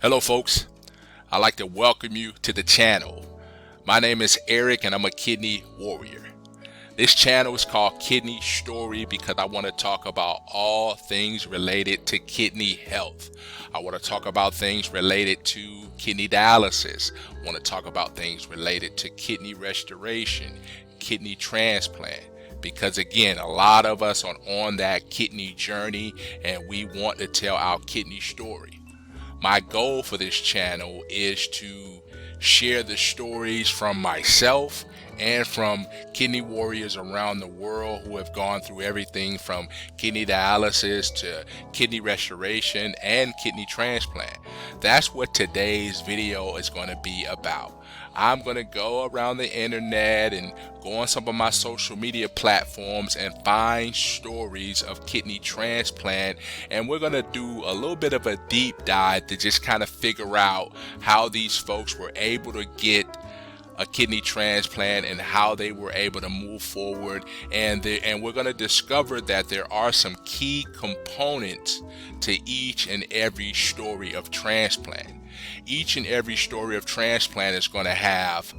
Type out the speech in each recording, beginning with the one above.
Hello folks, I'd like to welcome you to the channel. My name is Eric and I'm a kidney warrior. This channel is called Kidney Story because I want to talk about all things related to kidney health. I want to talk about things related to kidney dialysis. I want to talk about things related to kidney restoration, kidney transplant. Because again, a lot of us are on that kidney journey and we want to tell our kidney story. My goal for this channel is to share the stories from myself and from kidney warriors around the world who have gone through everything from kidney dialysis to kidney restoration and kidney transplant. That's what today's video is going to be about. I'm going to go around the internet and go on some of my social media platforms and find stories of kidney transplant, and we're going to do a little bit of a deep dive to just kind of figure out how these folks were able to get a kidney transplant and how they were able to move forward, and we're going to discover that there are some key components to each and every story of transplant. Each and every story of transplant is going to have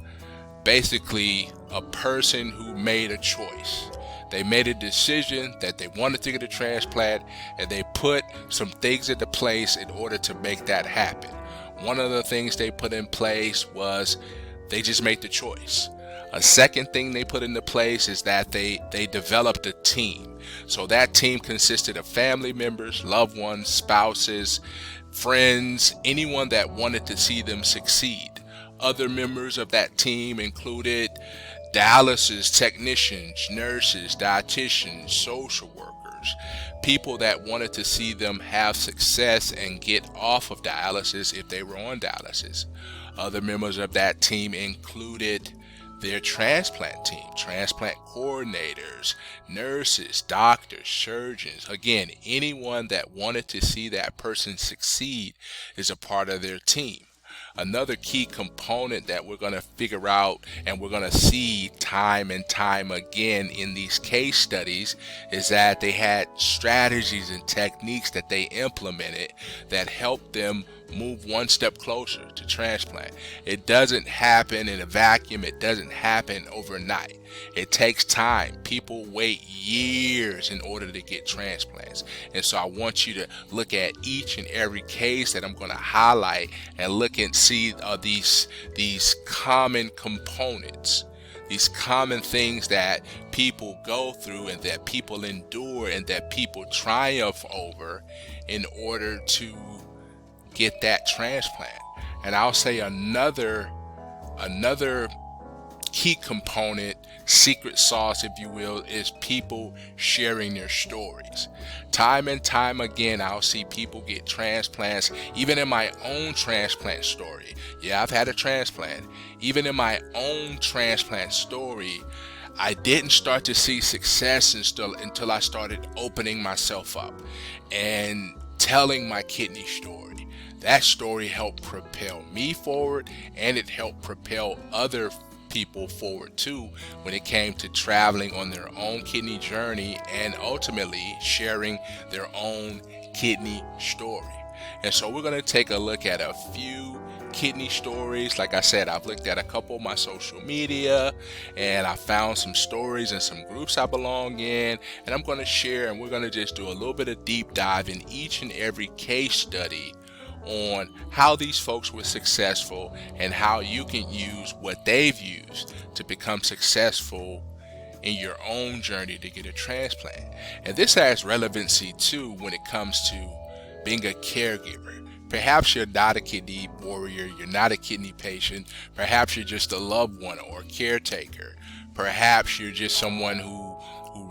basically a person who made a choice. They made a decision that they wanted to get a transplant, and they put some things into place in order to make that happen. One of the things they put in place was they just made the choice. A second thing they put into place is that they developed a team. So that team consisted of family members, loved ones, spouses, friends, anyone that wanted to see them succeed. Other members of that team included dialysis technicians, nurses, dietitians, social workers, people that wanted to see them have success and get off of dialysis if they were on dialysis. Other members of that team included their transplant team, transplant coordinators, nurses, doctors, surgeons. Again, anyone that wanted to see that person succeed is a part of their team. Another key component that we're going to figure out and we're going to see time and time again in these case studies is that they had strategies and techniques that they implemented that helped them move one step closer to transplant. It doesn't happen in a vacuum. It doesn't happen overnight. It takes time. People wait years in order to get transplants. And so I want you to look at each and every case that I'm going to highlight and look and see these common components, these common things that people go through and that people endure and that people triumph over in order to get that transplant. And I'll say another key component, secret sauce if you will, is people sharing their stories. Time and time again, I'll see people get transplants. Even in my own transplant story, yeah, I've had a transplant. Even in my own transplant story, I didn't start to see success until I started opening myself up and telling my kidney story. That story helped propel me forward, and it helped propel other people forward too when it came to traveling on their own kidney journey and ultimately sharing their own kidney story. And so we're going to take a look at a few kidney stories. Like I said, I've looked at a couple of my social media and I found some stories in some groups I belong in, and I'm going to share, and we're going to just do a little bit of deep dive in each and every case study on how these folks were successful and how you can use what they've used to become successful in your own journey to get a transplant. And this has relevancy too when it comes to being a caregiver. Perhaps you're not a kidney warrior, you're not a kidney patient, perhaps you're just a loved one or caretaker. Perhaps you're just someone who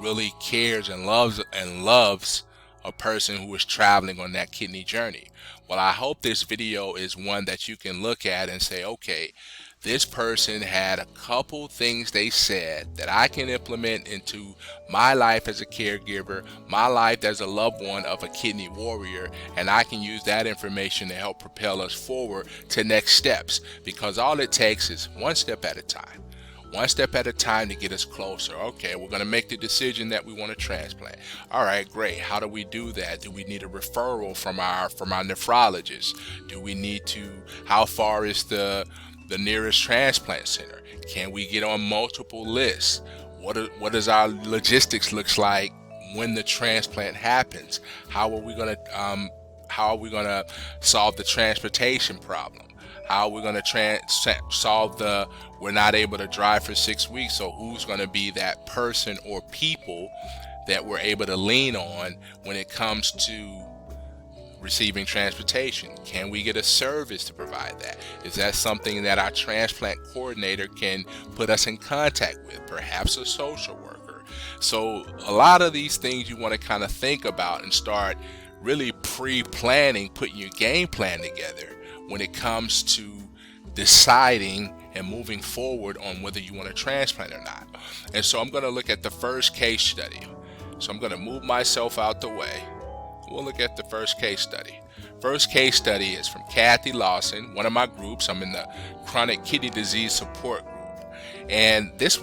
really cares and loves a person who is traveling on that kidney journey. Well, I hope this video is one that you can look at and say, okay, this person had a couple things they said that I can implement into my life as a caregiver, my life as a loved one of a kidney warrior, and I can use that information to help propel us forward to next steps, because all it takes is one step at a time. one step at a time to get us closer. Okay, we're going to make the decision that we want to transplant. All right, great. How do we do that? Do we need a referral from our nephrologist? Do we need to, how far is the nearest transplant center? Can we get on multiple lists? What does our logistics looks like when the transplant happens? How are we going to solve the transportation problem? How are we going to solve the we're not able to drive for 6 weeks? So who's going to be that person or people that we're able to lean on when it comes to receiving transportation? Can we get a service to provide that? Is that something that our transplant coordinator can put us in contact with? Perhaps a social worker. So a lot of these things you want to kind of think about and start really pre-planning, putting your game plan together when it comes to deciding and moving forward on whether you want to transplant or not. And so I'm going to look at the first case study. So I'm going to move myself out the way. We'll look at the first case study. First case study is from Kathy Lawson, one of my groups. I'm in the chronic kidney disease support group. And this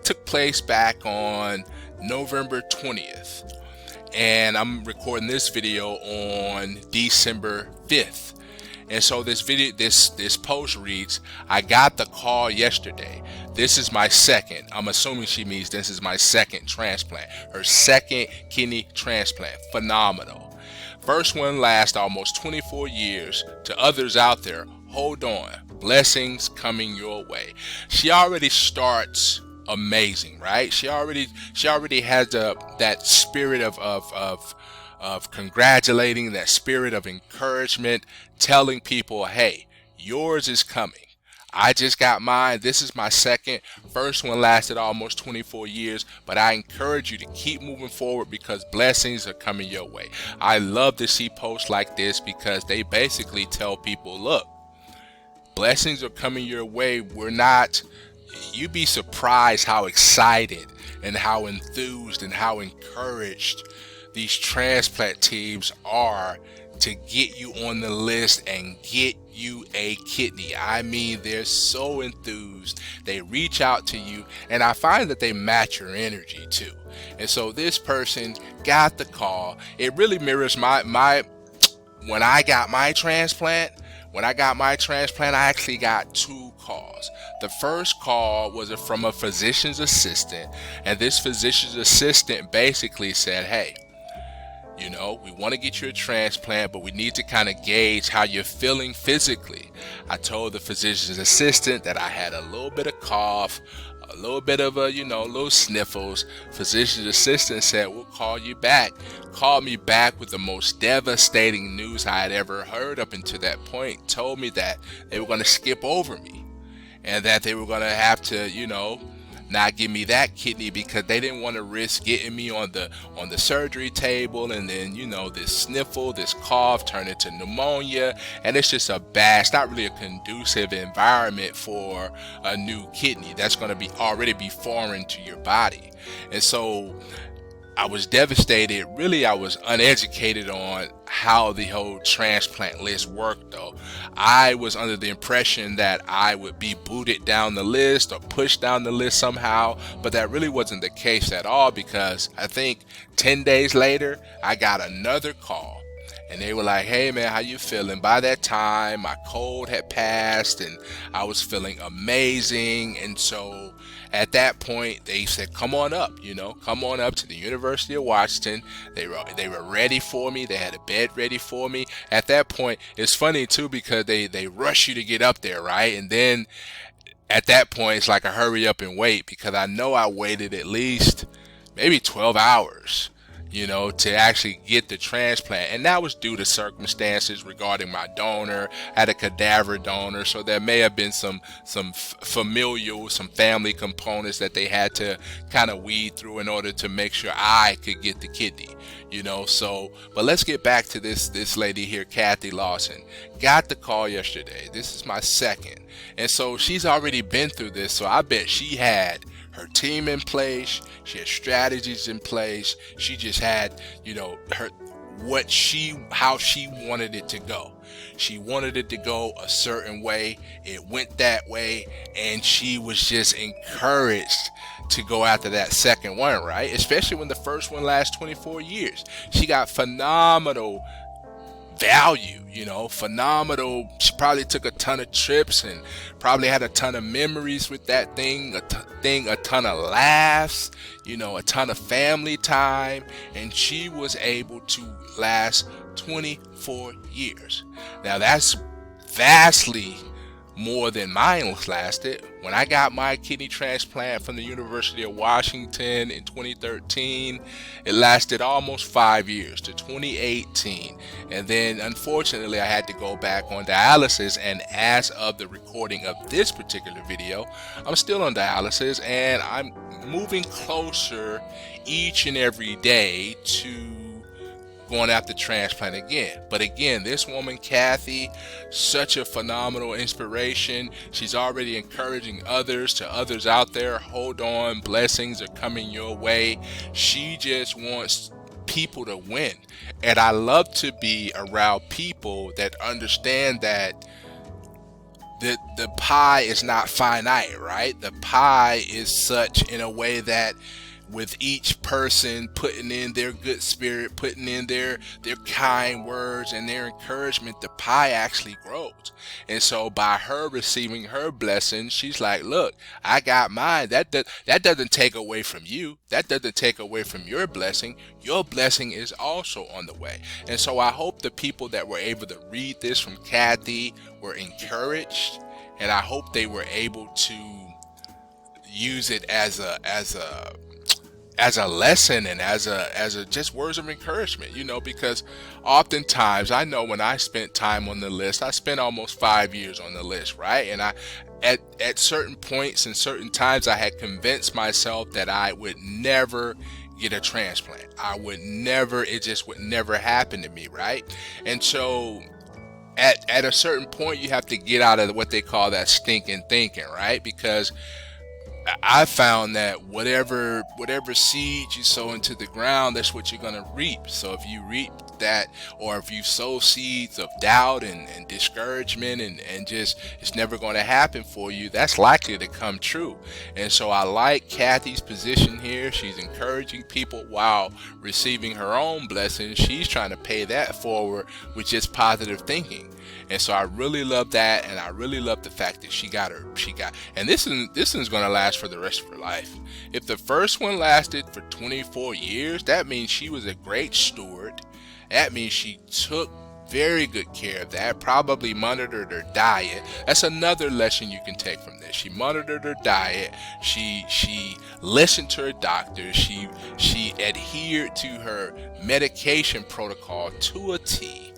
took place back on November 20th. And I'm recording this video on December 5th. And so this post reads, I got the call yesterday. This is my second. I'm assuming she means this is my second transplant. Her second kidney transplant. Phenomenal. First one lasts almost 24 years. To others out there, hold on. Blessings coming your way. She already starts amazing, right? She already has that spirit of congratulating, that spirit of encouragement, telling people, hey, yours is coming. I just got mine. This is my second. First one lasted almost 24 years, but I encourage you to keep moving forward because blessings are coming your way. I love to see posts like this because they basically tell people, look, blessings are coming your way. You'd be surprised how excited and how enthused and how encouraged these transplant teams are to get you on the list and get you a kidney. I mean, they're so enthused. They reach out to you, and I find that they match your energy too. And so this person got the call. It really mirrors my when I got my transplant. When I got my transplant, I actually got two calls. The first call was from a physician's assistant, and this physician's assistant basically said, hey, we want to get you a transplant, but we need to kind of gauge how you're feeling physically. I told the physician's assistant that I had a little bit of cough, a little bit of little sniffles. Physician's assistant said, we'll call you back. Called me back with the most devastating news I had ever heard up until that point. Told me that they were going to skip over me and that they were going to have to, not give me that kidney because they didn't want to risk getting me on the surgery table, and then this sniffle, this cough turn into pneumonia, and it's just it's not really a conducive environment for a new kidney that's going to already be foreign to your body. And so I was devastated. Really, I was uneducated on how the whole transplant list worked, though. I was under the impression that I would be booted down the list or pushed down the list somehow, but that really wasn't the case at all, because I think 10 days later, I got another call. And they were like, hey man, how you feeling? By that time, my cold had passed and I was feeling amazing. And so at that point, they said, come on up, come on up to the University of Washington. They were ready for me. They had a bed ready for me. At that point, it's funny too, because they rush you to get up there, right? And then at that point, it's like a hurry up and wait, because I know I waited at least maybe 12 hours to actually get the transplant. And that was due to circumstances regarding my donor. I had a cadaver donor, so there may have been some familial, some family components that they had to kind of weed through in order to make sure I could get the kidney, So, but let's get back to this lady here, Kathy Lawson. Got the call yesterday. This is my second. And so she's already been through this, so I bet she had her team in place. She had strategies in place. She just had, how she wanted it to go. She wanted it to go a certain way. It went that way, and she was just encouraged to go after that second one, right? Especially when the first one lasts 24 years. She got phenomenal value, phenomenal. She probably took a ton of trips and probably had a ton of memories with that thing, a ton of laughs, a ton of family time, and she was able to last 24 years. Now that's vastly more than mine lasted. When I got my kidney transplant from the University of Washington in 2013, it lasted almost 5 years to 2018. And then unfortunately I had to go back on dialysis, and as of the recording of this particular video, I'm still on dialysis, and I'm moving closer each and every day to going after transplant again. But again, this woman, Kathy, such a phenomenal inspiration. She's already encouraging others out there. Hold on, blessings are coming your way. She just wants people to win. And I love to be around people that understand that the pie is not finite, right? The pie is such in a way that with each person putting in their good spirit, putting in their kind words and their encouragement, the pie actually grows. And so by her receiving her blessing, she's like, look, I got mine. That doesn't take away from you. That doesn't take away from your blessing. Your blessing is also on the way. And so I hope the people that were able to read this from Kathy were encouraged, and I hope they were able to use it as a lesson and as a just words of encouragement, because oftentimes I know when I spent time on the list, I spent almost 5 years on the list, right? And I at certain points and certain times I had convinced myself that I would never get a transplant. It just would never happen to me, right? And so at a certain point you have to get out of what they call that stinking thinking, right? Because I found that whatever seed you sow into the ground, that's what you're going to reap. So if you reap that, or if you sow seeds of doubt and discouragement and just it's never going to happen for you, that's likely to come true. And so I like Kathy's position here. She's encouraging people while receiving her own blessings. She's trying to pay that forward with just positive thinking. And so I really love that, and I really love the fact that she got, and this one's going to last for the rest of her life. If the first one lasted for 24 years, that means she was a great steward. That means she took very good care of that, probably monitored her diet. That's another lesson you can take from this. She monitored her diet. She listened to her doctor. She adhered to her medication protocol to a T.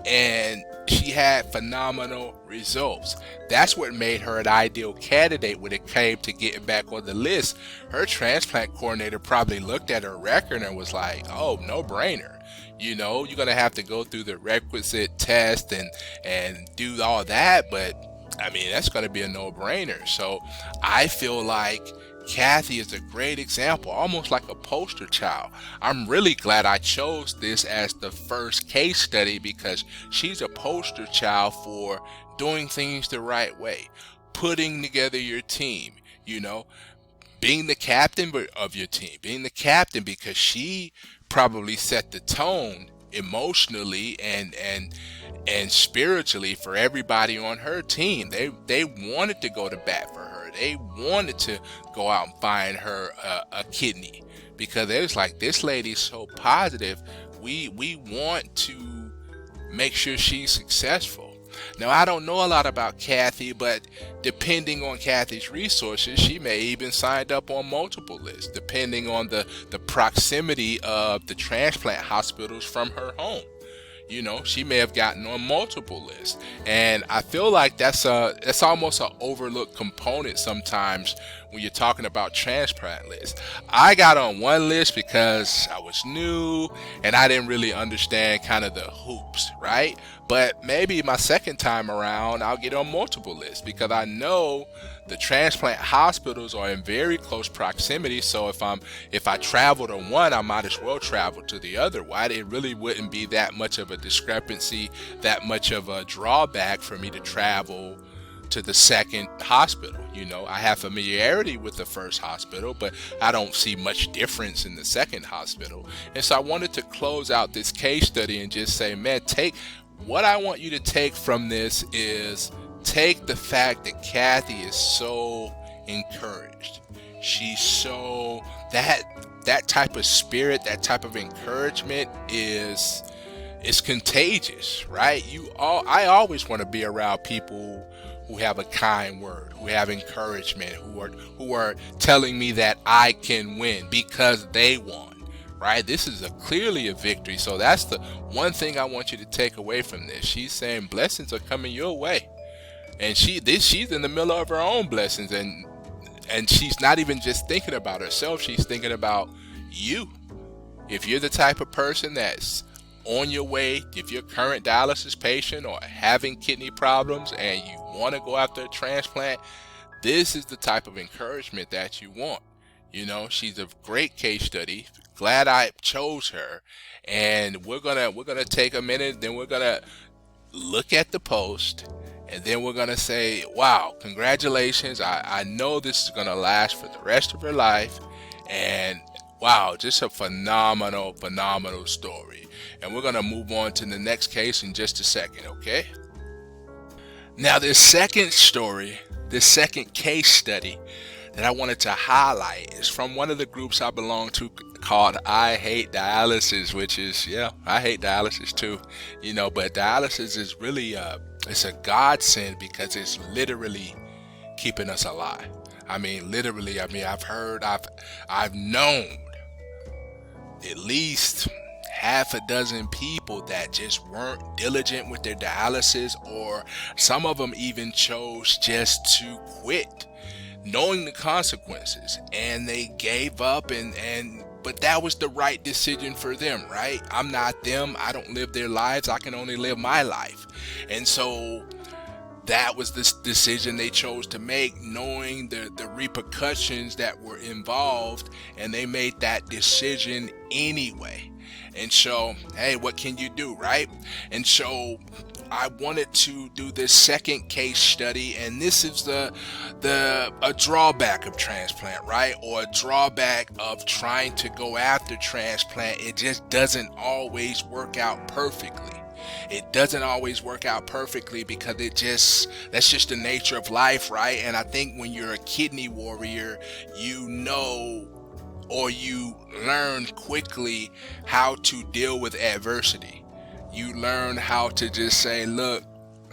And she had phenomenal results. That's what made her an ideal candidate when it came to getting back on the list. Her transplant coordinator probably looked at her record and was like, oh, no brainer. You're going to have to go through the requisite test and do all that, but I mean, that's going to be a no-brainer. So I feel like Kathy is a great example, almost like a poster child. I'm really glad I chose this as the first case study, because she's a poster child for doing things the right way, putting together your team, being the captain of your team, being the captain, because she probably set the tone emotionally and spiritually for everybody on her team. They wanted to go to bat for her. They wanted to go out and find her a kidney, because it was like, this lady's so positive. We want to make sure she's successful. Now, I don't know a lot about Kathy, but depending on Kathy's resources, she may even signed up on multiple lists, depending on the proximity of the transplant hospitals from her home. She may have gotten on multiple lists. And I feel like that's almost an overlooked component sometimes when you're talking about transplant lists. I got on one list because I was new and I didn't really understand kind of the hoops, right? But maybe my second time around, I'll get on multiple lists because I know the transplant hospitals are in very close proximity. So if I travel to one, I might as well travel to the other. Why? It really wouldn't be that much of a discrepancy, that much of a drawback for me to travel to the second hospital. I have familiarity with the first hospital, but I don't see much difference in the second hospital. And so I wanted to close out this case study and just say, man, what I want you to take from this is take the fact that Kathy is so encouraged. She's so that type of spirit, that type of encouragement is contagious, right? I always want to be around people who have a kind word, who have encouragement, who are telling me that I can win because they won, right? This is clearly a victory. So that's the one thing I want you to take away from this. She's saying blessings are coming your way, and she's in the middle of her own blessings, and she's not even just thinking about herself. She's thinking about you. If you're the type of person that's on your way, if you're a current dialysis patient or having kidney problems and you want to go after a transplant, this is the type of encouragement that you want. She's a great case study. Glad I chose her. And we're gonna take a minute, then we're gonna look at the post, and then we're gonna say, wow, congratulations. I know this is gonna last for the rest of her life, and wow, just a phenomenal story. And we're going to move on to the next case in just a second, okay? Now, this second story, this second case study that I wanted to highlight is from one of the groups I belong to called I Hate Dialysis, which is, I hate dialysis too, but dialysis is really, it's a godsend because it's literally keeping us alive. Literally, I've known at least half a dozen people that just weren't diligent with their dialysis, or some of them even chose just to quit knowing the consequences, and they gave up, but that was the right decision for them, right? I'm not them. I don't live their lives. I can only live my life. And so that was this decision they chose to make, knowing the repercussions that were involved, and they made that decision anyway. And so, hey, what can you do, right? And so I wanted to do this second case study, and this is a drawback of transplant, right? Or a drawback of trying to go after transplant. It just doesn't always work out perfectly. It doesn't always work out perfectly because that's just the nature of life, right? And I think when you're a kidney warrior, or you learn quickly how to deal with adversity. You learn how to just say, look,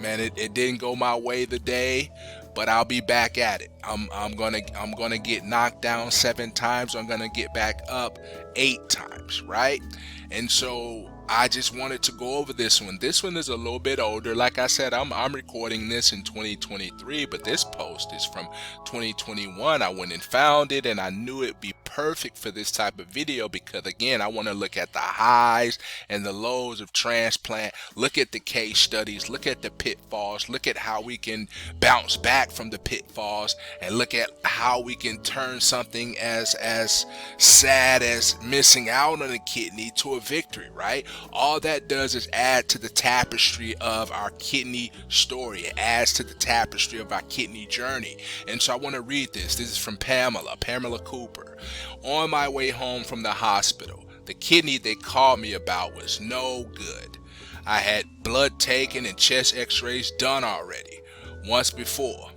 man, it didn't go my way today, but I'll be back at it. I'm gonna get knocked down 7 times. I'm gonna get back up 8 times, right? And so I just wanted to go over this one. This one is a little bit older. Like I said, I'm recording this in 2023, but this post is from 2021. I went and found it, and I knew it'd be perfect for this type of video because, again, I want to look at the highs and the lows of transplant, look at the case studies, look at the pitfalls, look at how we can bounce back from the pitfalls, and look at how we can turn something as sad as missing out on a kidney to a victory, right? All that does is add to the tapestry of our kidney story. It adds to the tapestry of our kidney journey. And so I want to read this. This is from Pamela Cooper. On my way home from the hospital, the kidney they called me about was no good. I had blood taken and chest x-rays done already. Once before,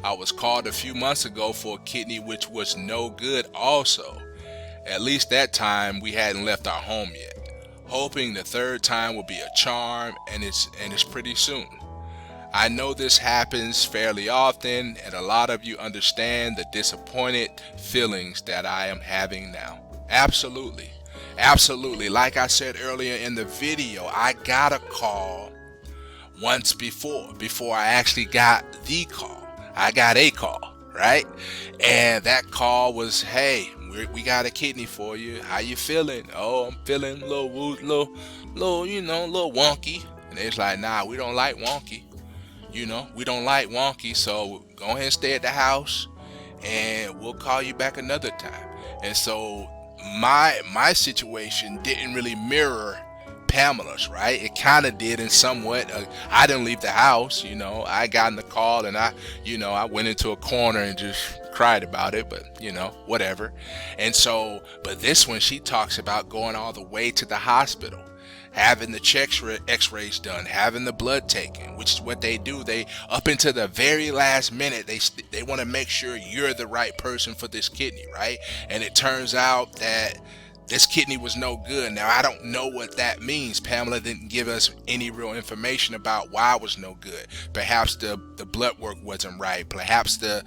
I was called a few months ago for a kidney which was no good also. At least that time we hadn't left our home yet. Hoping the third time will be a charm, and it's pretty soon. I know this happens fairly often, and a lot of you understand the disappointed feelings that I am having now. Absolutely. Like I said earlier in the video, I got a call once before I actually got the call. I got a call, right? And that call was, hey, we got a kidney for you. How you feeling? Oh, I'm feeling a little, a little wonky. And it's like, nah, we don't like wonky. We don't like wonky. So go ahead and stay at the house, and we'll call you back another time. And so my situation didn't really mirror Pamela's, right? It kind of did in somewhat. I didn't leave the house. I got in the call, and I went into a corner and just cried about it, but whatever. And so, but this one, she talks about going all the way to the hospital, having the x-rays done, having the blood taken, which is what they do. They, up until the very last minute, they want to make sure you're the right person for this kidney, right? And it turns out that this kidney was no good. Now, I don't know what that means. Pamela didn't give us any real information about why it was no good. Perhaps the blood work wasn't right. Perhaps it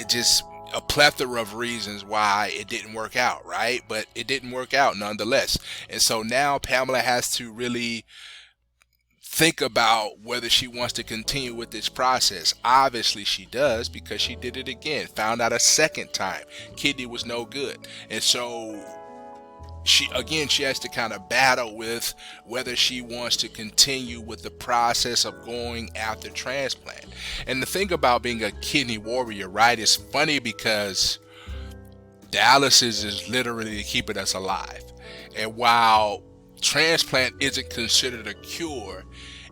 just a plethora of reasons why it didn't work out, right? But it didn't work out nonetheless. And so now Pamela has to really think about whether she wants to continue with this process. Obviously she does, because she did it again, found out a second time kidney was no good. And so she has to kind of battle with whether she wants to continue with the process of going after transplant. And the thing about being a kidney warrior, right, is funny because dialysis is literally keeping us alive. And while transplant isn't considered a cure,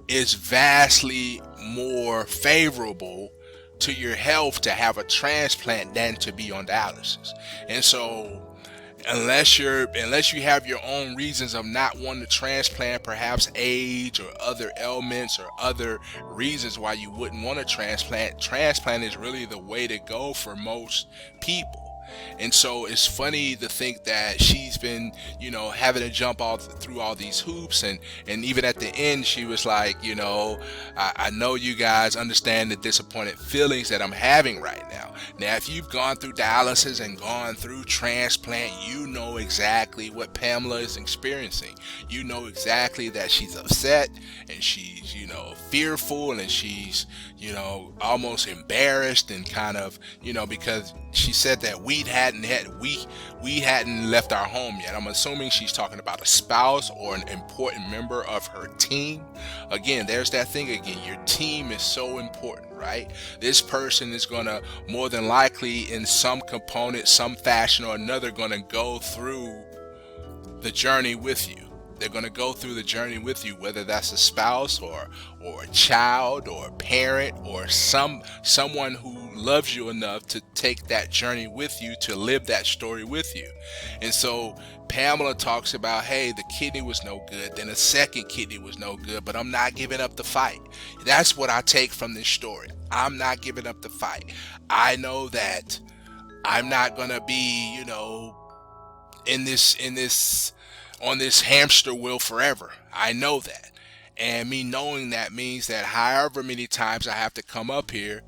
it's vastly more favorable to your health to have a transplant than to be on dialysis. And so unless you have your own reasons of not wanting to transplant, perhaps age or other ailments or other reasons why you wouldn't want to transplant is really the way to go for most people. And so it's funny to think that she's been, having to jump through all these hoops, and even at the end she was like, I know you guys understand the disappointed feelings that I'm having right now. Now, if you've gone through dialysis and gone through transplant, you know exactly what Pamela is experiencing. You know exactly that she's upset, and she's, fearful, and she's, almost embarrassed, and kind of, because she said that we hadn't left our home yet. I'm assuming she's talking about a spouse or an important member of her team. Again, there's that thing again. Your team is so important, right? This person is going to more than likely, in some component, some fashion or another, going to go through the journey with you. They're going to go through the journey with you, whether that's a spouse or a child or a parent or someone who loves you enough to take that journey with you, to live that story with you. And so Pamela talks about, hey, the kidney was no good, then a second kidney was no good, but I'm not giving up the fight. That's what I take from this story. I'm not giving up the fight. I know that I'm not going to be, on this hamster wheel forever. I know that. And me knowing that means that however many times I have to come up here,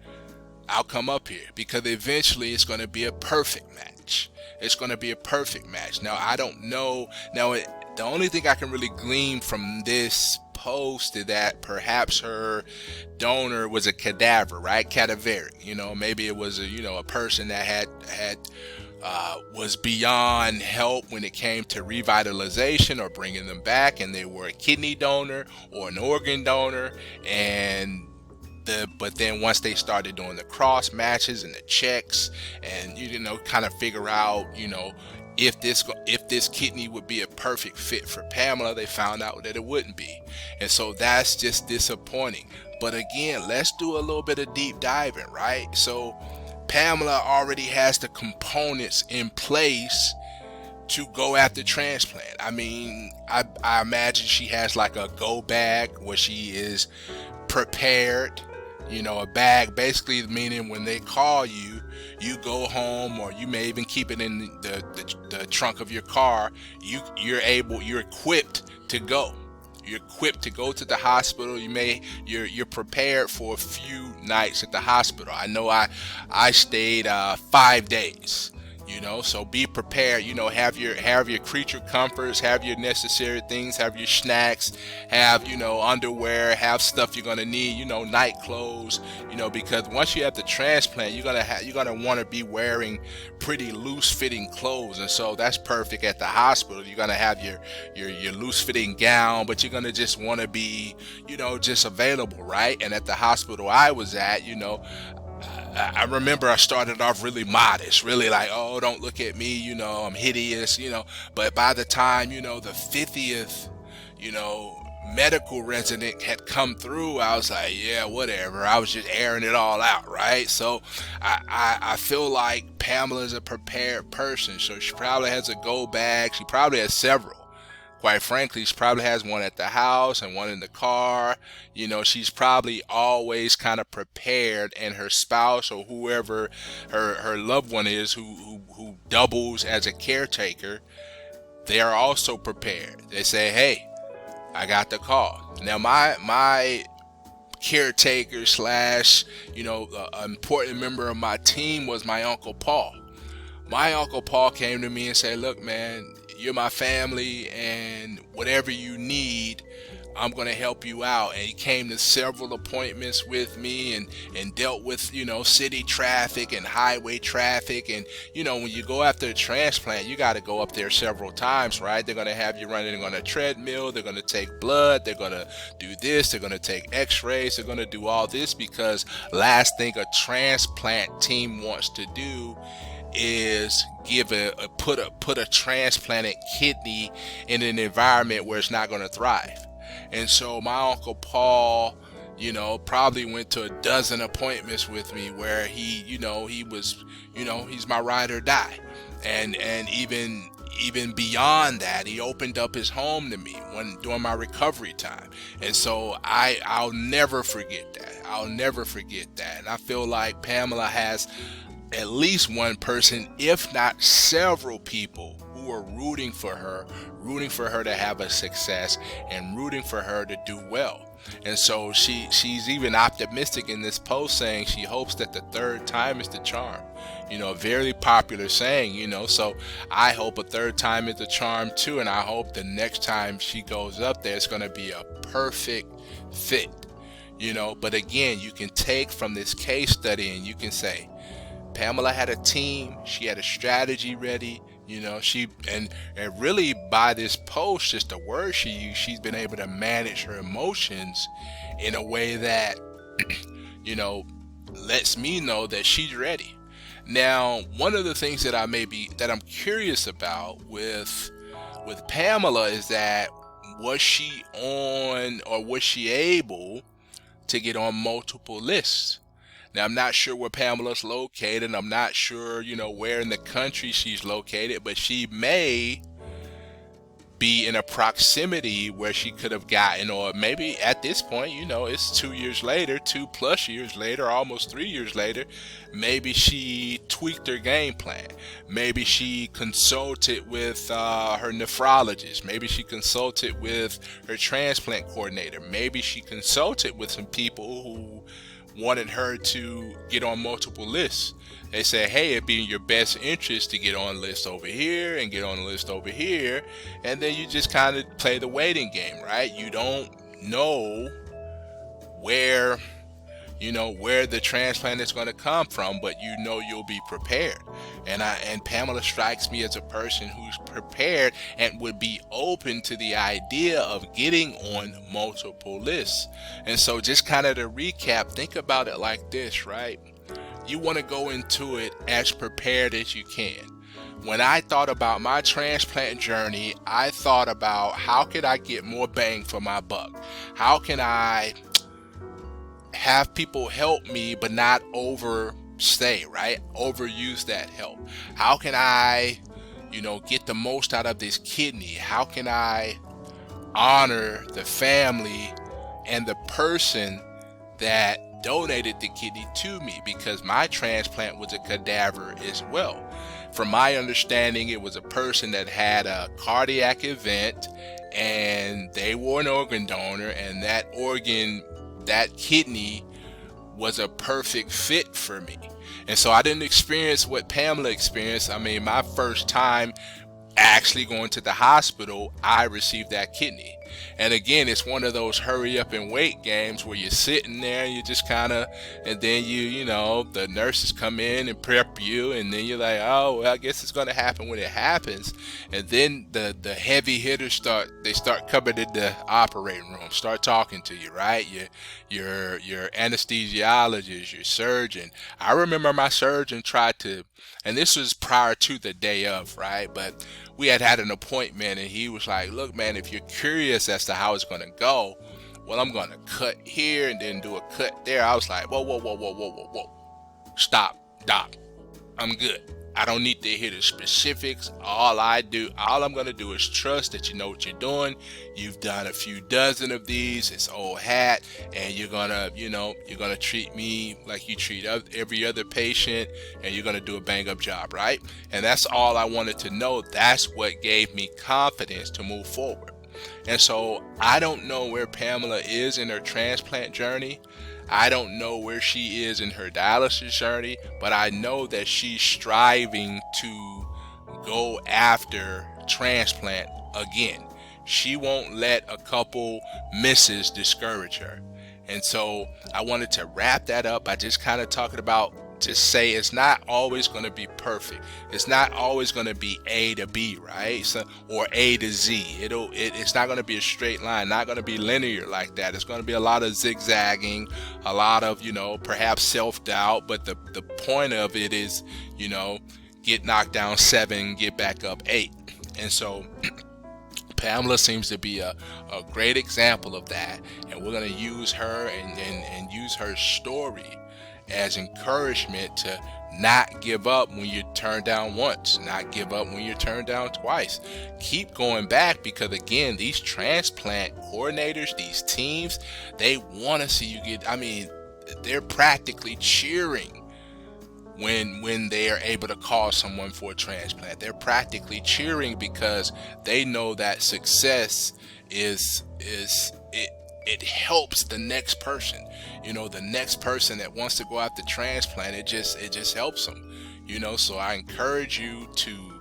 I'll come up here, because eventually it's going to be a perfect match. It's going to be a perfect match. Now, I don't know. Now, the only thing I can really glean from this post is that perhaps her donor was a cadaver, right? Cadaveric. Maybe it was a person that had was beyond help when it came to revitalization or bringing them back, and they were a kidney donor or an organ donor, but then once they started doing the cross matches and the checks, and kind of figure out if this kidney would be a perfect fit for Pamela, they found out that it wouldn't be. And so that's just disappointing. But again, let's do a little bit of deep diving, right? So Pamela already has the components in place to go after transplant. I mean, I imagine she has like a go bag where she is prepared. A bag basically meaning when they call you, you go home, or you may even keep it in the trunk of your car. You're equipped to go. You're equipped to go to the hospital. You're prepared for a few nights at the hospital. I know I stayed 5 days. So be prepared. Have your creature comforts, have your necessary things, have your snacks, have underwear, have stuff you're gonna need, night clothes, because once you have the transplant, you're gonna want to be wearing pretty loose fitting clothes. And so that's perfect. At the hospital, you're gonna have your loose fitting gown, but you're gonna just want to be just available, right? And at the hospital I was at, I remember I started off really modest, really like, oh, don't look at me, I'm hideous, but by the time, the 50th, you know, medical resident had come through, I was like, yeah, whatever. I was just airing it all out, right? So I feel like Pamela's a prepared person. So she probably has a go bag. She probably has several. Quite frankly, she probably has one at the house and one in the car. She's probably always kind of prepared, and her spouse or whoever her loved one is who doubles as a caretaker, they are also prepared. They say, hey, I got the call. Now my caretaker slash, important member of my team was my Uncle Paul. My Uncle Paul came to me and said, look, man, you're my family, and whatever you need, I'm going to help you out. And he came to several appointments with me and dealt with, city traffic and highway traffic. And, when you go after a transplant, you got to go up there several times, right? They're going to have you running on a treadmill. They're going to take blood. They're going to do this. They're going to take x-rays. They're going to do all this, because last thing a transplant team wants to do is put a transplanted kidney in an environment where it's not going to thrive. And so my Uncle Paul, probably went to a dozen appointments with me where he was, he's my ride or die. And even beyond that, he opened up his home to me during my recovery time. And so I'll never forget that. And I feel like Pamela has at least one person, if not several people, who are rooting for her to have a success and rooting for her to do well. And so she's even optimistic in this post, saying she hopes that the third time is the charm. A very popular saying, so I hope a third time is the charm too. And I hope the next time she goes up there, it's going to be a perfect fit, but again, you can take from this case study and you can say, Pamela had a team. She had a strategy ready. And really by this post, just the word she used, she's been able to manage her emotions in a way that, lets me know that she's ready. Now, one of the things that I'm curious about with Pamela is that, was she on, or was she able to get on multiple lists? Now, I'm not sure where Pamela's located. I'm not sure, where in the country she's located, but she may be in a proximity where she could have gotten, or maybe at this point, it's 2 years later, 2+ years later, almost 3 years later, maybe she tweaked her game plan. Maybe she consulted with her nephrologist. Maybe she consulted with her transplant coordinator. Maybe she consulted with some people who wanted her to get on multiple lists. They said, hey, it'd be in your best interest to get on list over here and get on the list over here. And then you just kind of play the waiting game, right? You don't know where the transplant is going to come from, but you'll be prepared. And Pamela strikes me as a person who's prepared and would be open to the idea of getting on multiple lists. And so just kind of to recap, think about it like this, right? You want to go into it as prepared as you can. When I thought about my transplant journey, I thought about, how could I get more bang for my buck? How can I have people help me but not overstay, right? Overuse that help. How can I, get the most out of this kidney? How can I honor the family and the person that donated the kidney to me? Because my transplant was a cadaver as well. From my understanding, it was a person that had a cardiac event and they were an organ donor, and that kidney was a perfect fit for me. And so I didn't experience what Pamela experienced. I mean, my first time actually going to the hospital, I received that kidney. And again, it's one of those hurry up and wait games where you're sitting there and you just kind of, and then you know, the nurses come in and prep you, and then you're like, oh, well, I guess it's going to happen when it happens. And then the heavy hitters start coming in the operating room, start talking to you, right? Your anesthesiologist, your surgeon. I remember my surgeon tried to, and this was prior to the day of, right? But we had an appointment, and he was like, look, man, if you're curious as to how it's going to go, well, I'm going to cut here and then do a cut there. I was like, whoa, whoa, whoa, whoa, whoa, whoa, whoa. Stop. I'm good. I don't need to hear the specifics. All I'm going to do is trust that you know what you're doing. You've done a few dozen of these. It's old hat, and you're going to treat me like you treat every other patient, and you're going to do a bang up job, right? And that's all I wanted to know. That's what gave me confidence to move forward. And so I don't know where Pamela is in her transplant journey. I don't know where she is in her dialysis journey, but I know that she's striving to go after transplant again. She won't let a couple misses discourage her. And so I wanted to wrap that up by just kind of talking about, to say it's not always going to be perfect. It's not always going to be A to B, right? So, or A to Z. It's not going to be a straight line, not going to be linear like that. It's going to be a lot of zigzagging, a lot of, perhaps self-doubt. But the point of it is, get knocked down 7, get back up 8. And so Pamela seems to be a great example of that. And we're going to use her and use her story as encouragement to not give up when you're turned down once, not give up when you're turned down twice. Keep going back, because again, these transplant coordinators, these teams, they want to see you get, they're practically cheering when they are able to call someone for a transplant. They're practically cheering because they know that success it helps the next person. The next person that wants to go after transplant, it just helps them. So I encourage you to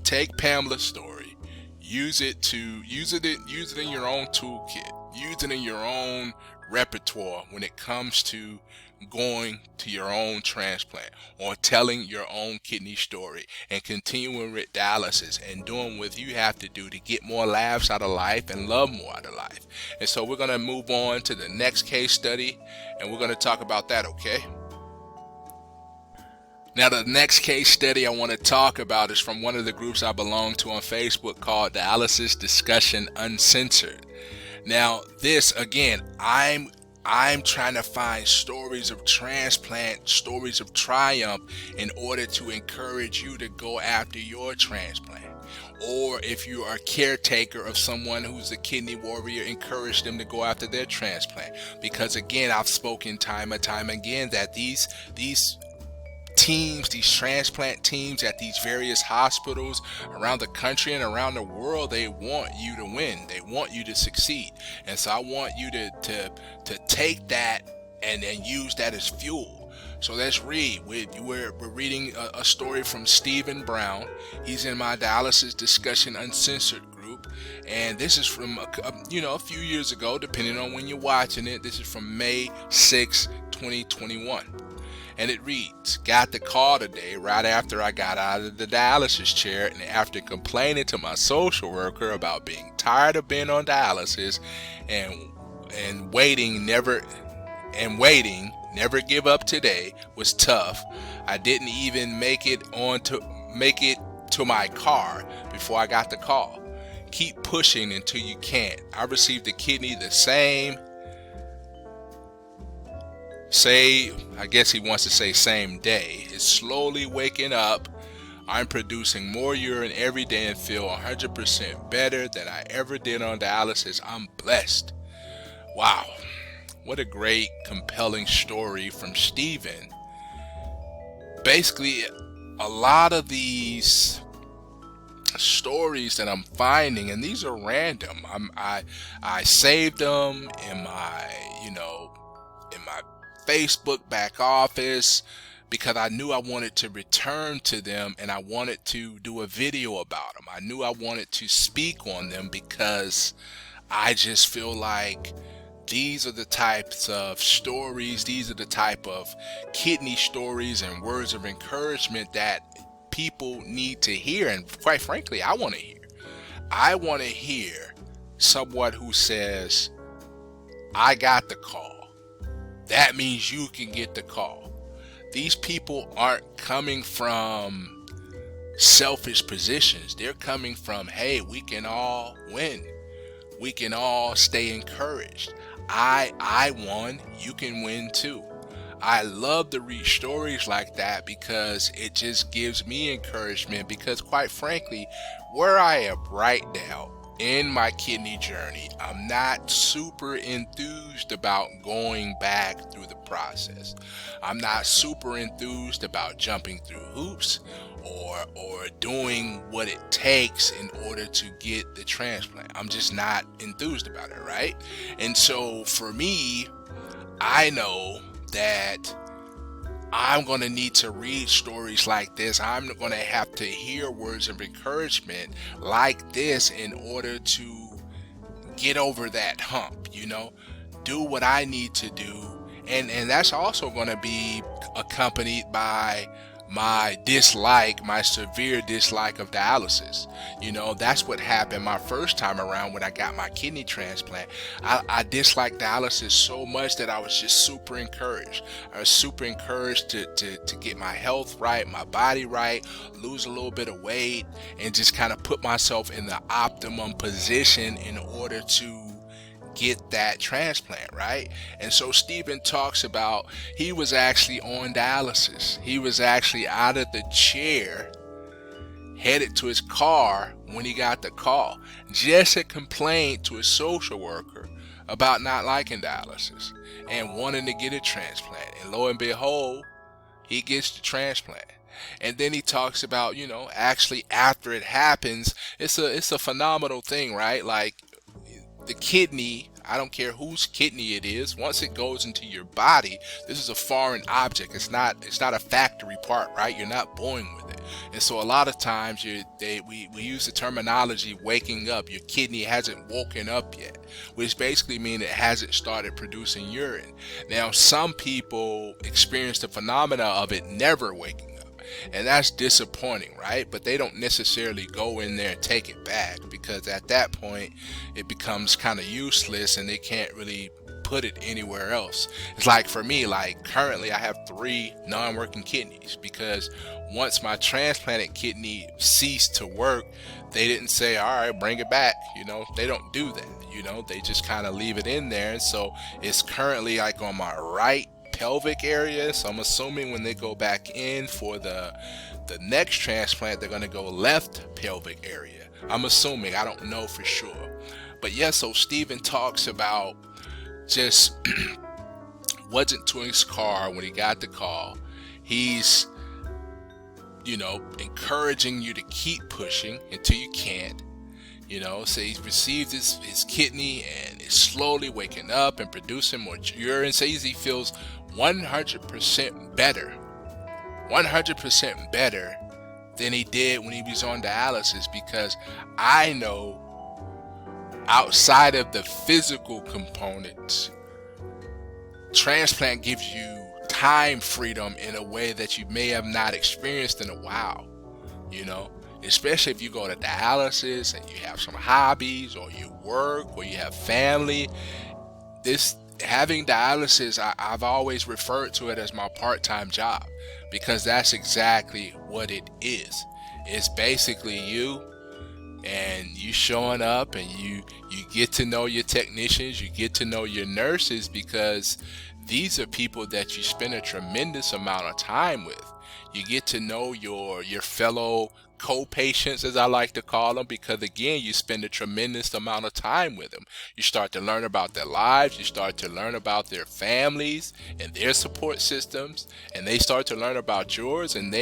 take Pamela's story, use it in your own toolkit, use it in your own repertoire when it comes to going to your own transplant or telling your own kidney story and continuing with dialysis and doing what you have to do to get more laughs out of life and love more out of life. And so we're going to move on to the next case study, and we're going to talk about that, okay? Now, the next case study I want to talk about is from one of the groups I belong to on Facebook called Dialysis Discussion Uncensored. Now, this, again, I'm trying to find stories of transplant, stories of triumph, in order to encourage you to go after your transplant. Or if you are a caretaker of someone who's a kidney warrior, encourage them to go after their transplant. Because again, I've spoken time and time again that these teams, these transplant teams at these various hospitals around the country and around the world, they want you to win. They want you to succeed. And so I want you to take that and use that as fuel. So let's read. We're reading a story from Stephen Brown. He's in my Dialysis Discussion Uncensored group. And this is from, a few years ago, depending on when you're watching it. This is from May 6, 2021. And it reads, got the call today right after I got out of the dialysis chair, and after complaining to my social worker about being tired of being on dialysis and waiting, never give up today was tough. I didn't even make it to my car before I got the call. Keep pushing until you can. I received the kidney the same day. It's slowly waking up. I'm producing more urine every day and feel 100% better than I ever did on dialysis. I'm blessed. Wow. What a great, compelling story from Stephen. Basically, a lot of these stories that I'm finding, and these are random. I saved them in my Facebook back office because I knew I wanted to return to them and I wanted to do a video about them. I knew I wanted to speak on them because I just feel like these are the types of stories, these are the type of kidney stories and words of encouragement that people need to hear. And quite frankly, I want to hear. I want to hear someone who says, I got the call. That means you can get the call. These people aren't coming from selfish positions. They're coming from, hey, we can all win. We can all stay encouraged. I won, you can win too. I love to read stories like that because it just gives me encouragement, because quite frankly, where I am right now in my kidney journey, I'm not super enthused about going back through the process. I'm not super enthused about jumping through hoops or doing what it takes in order to get the transplant. I'm just not enthused about it, right? And so for me, I know that I'm going to need to read stories like this. I'm going to have to hear words of encouragement like this in order to get over that hump, do what I need to do. And that's also going to be accompanied by my severe dislike of dialysis. That's what happened my first time around when I got my kidney transplant. I disliked dialysis so much that I was just super encouraged. I was super encouraged to get my health right, my body right, lose a little bit of weight, and just kind of put myself in the optimum position in order to get that transplant, right? And so Stephen talks about he was actually on dialysis. He was actually out of the chair, headed to his car when he got the call. Just a complaint to a social worker about not liking dialysis and wanting to get a transplant. And lo and behold, he gets the transplant. And then he talks about, actually after it happens, it's a phenomenal thing, right? Like, the kidney, I don't care whose kidney it is, once it goes into your body, this is a foreign object. It's not a factory part, right? You're not born with it. And so a lot of times we use the terminology waking up. Your kidney hasn't woken up yet, which basically means it hasn't started producing urine. Now, some people experience the phenomena of it never waking up. And that's disappointing, right? But they don't necessarily go in there and take it back, because at that point it becomes kind of useless and they can't really put it anywhere else. It's like for me, like currently I have 3 non-working kidneys, because once my transplanted kidney ceased to work, they didn't say, all right, bring it back. They don't do that. They just kind of leave it in there. And so it's currently like on my right pelvic area. So I'm assuming when they go back in for the next transplant, they're going to go left pelvic area. I'm assuming, I don't know for sure. But yeah, so Stephen talks about just wasn't to his car when he got the call. He's encouraging you to keep pushing until you can't. So he's received his kidney and is slowly waking up and producing more urine. Says he feels 100% better. 100% better than he did when he was on dialysis, because I know outside of the physical components, transplant gives you time freedom in a way that you may have not experienced in a while, especially if you go to dialysis and you have some hobbies or you work or you have family. Having dialysis, I've always referred to it as my part-time job, because that's exactly what it is. It's basically you and you showing up, and you get to know your technicians, you get to know your nurses, because these are people that you spend a tremendous amount of time with. You get to know your fellow co-patients, as I like to call them, because again, you spend a tremendous amount of time with them. You start to learn about their lives, you start to learn about their families and their support systems, and they start to learn about yours, and